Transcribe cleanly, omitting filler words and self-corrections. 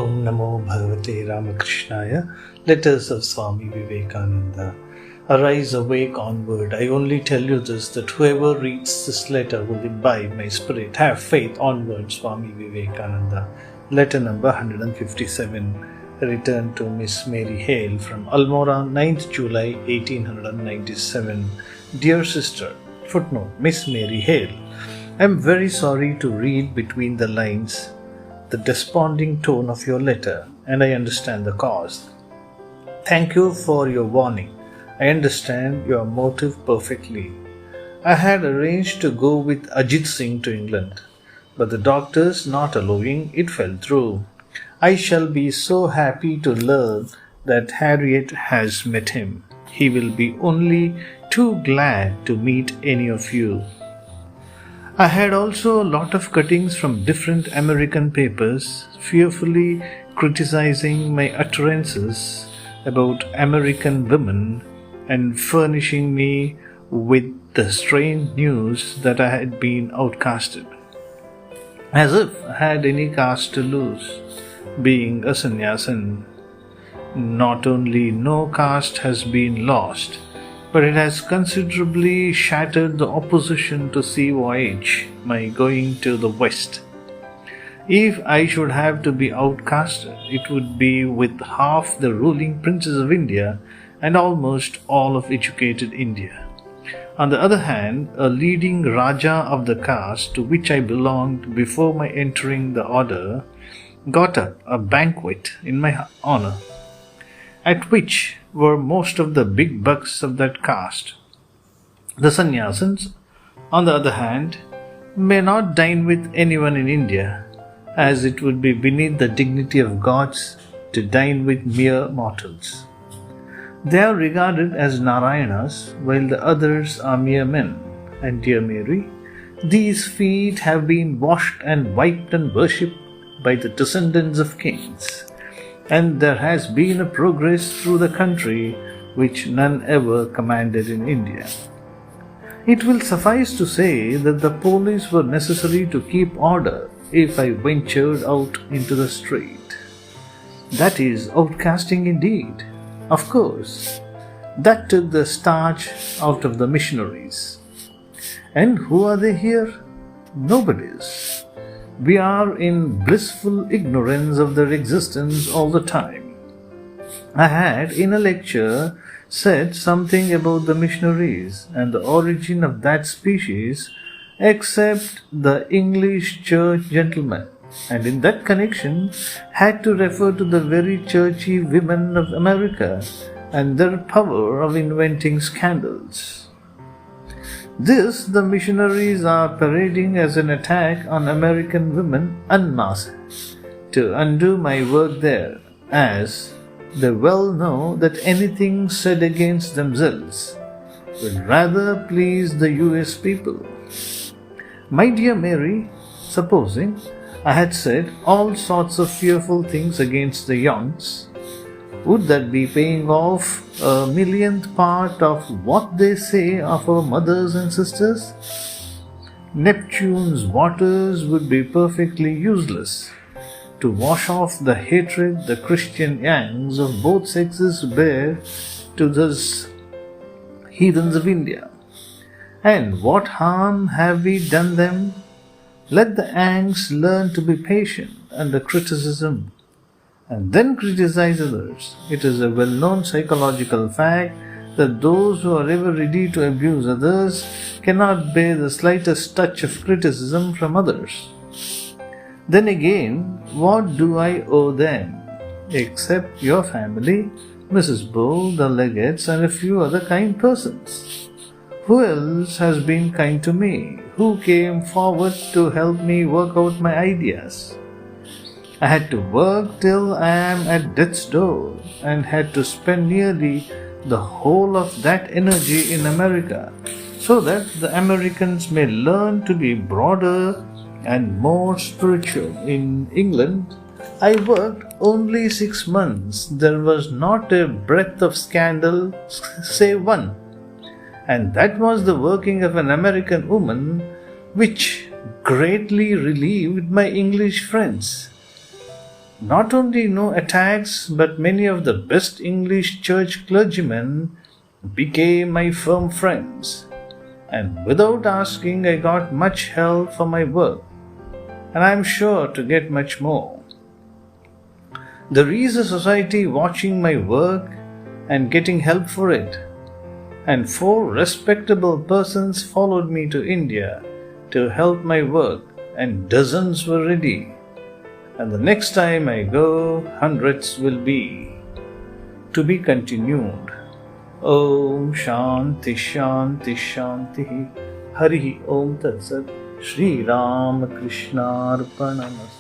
Om Namo Bhagavate Ramakrishnaya. Letters of Swami Vivekananda. Arise, awake, onward. I only tell you this, that whoever reads this letter will imbibe my spirit. Have faith, onward, Swami Vivekananda. Letter number 157. Returned to Miss Mary Hale from Almora, 9th July 1897. Dear sister, footnote, Miss Mary Hale. I am very sorry to read between the lines the desponding tone of your letter, and I understand the cause. Thank you for your warning. I understand your motive perfectly. I had arranged to go with Ajit Singh to England, but the doctors not allowing, it fell through. I shall be so happy to learn that Harriet has met him. He will be only too glad to meet any of you. I had also a lot of cuttings from different American papers, fearfully criticizing my utterances about American women and furnishing me with the strange news that I had been outcasted. As if I had any caste to lose. Being a sannyasin, not only no caste has been lost, but it has considerably shattered the opposition to sea voyage, my going to the West. If I should have to be outcasted, it would be with half the ruling princes of India and almost all of educated India. On the other hand, a leading Raja of the caste to which I belonged before my entering the order got up a banquet in my honor, at which were most of the big bucks of that caste. The sannyasins, on the other hand, may not dine with anyone in India, as it would be beneath the dignity of gods to dine with mere mortals. They are regarded as Narayanas, while the others are mere men. And dear Mary, these feet have been washed and wiped and worshipped by the descendants of kings, and there has been a progress through the country which none ever commanded in India. It will suffice to say that the police were necessary to keep order if I ventured out into the street. That is outcasting indeed. Of course, that took the starch out of the missionaries. And who are they here? Nobody's. We are in blissful ignorance of their existence all the time. I had, in a lecture, said something about the missionaries and the origin of that species, except the English church gentlemen, and in that connection had to refer to the very churchy women of America and their power of inventing scandals. This the missionaries are parading as an attack on American women en masse to undo my work there, as they well know that anything said against themselves will rather please the US people. My dear Mary, supposing I had said all sorts of fearful things against the Youngs, would that be paying off a millionth part of what they say of our mothers and sisters? Neptune's waters would be perfectly useless to wash off the hatred the Christian Yangs of both sexes bear to those heathens of India. And what harm have we done them? Let the Yangs learn to be patient under criticism and then criticize others. It is a well-known psychological fact that those who are ever ready to abuse others cannot bear the slightest touch of criticism from others. Then again, what do I owe them? Except your family, Mrs. Bull, the Legates, and a few other kind persons. Who else has been kind to me? Who came forward to help me work out my ideas? I had to work till I am at death's door and had to spend nearly the whole of that energy in America so that the Americans may learn to be broader and more spiritual. In England, I worked only 6 months. There was not a breath of scandal, save one. And that was the working of an American woman, which greatly relieved my English friends. Not only no attacks, but many of the best English church clergymen became my firm friends. And without asking, I got much help for my work, and I am sure to get much more. There is a society watching my work and getting help for it, and 4 respectable persons followed me to India to help my work, and dozens were ready. And the next time I go, hundreds will be. To be continued. Om Shanti Shanti Shanti. Hari Om Tat Sat. Sri Ramakrishna Arpanamastu.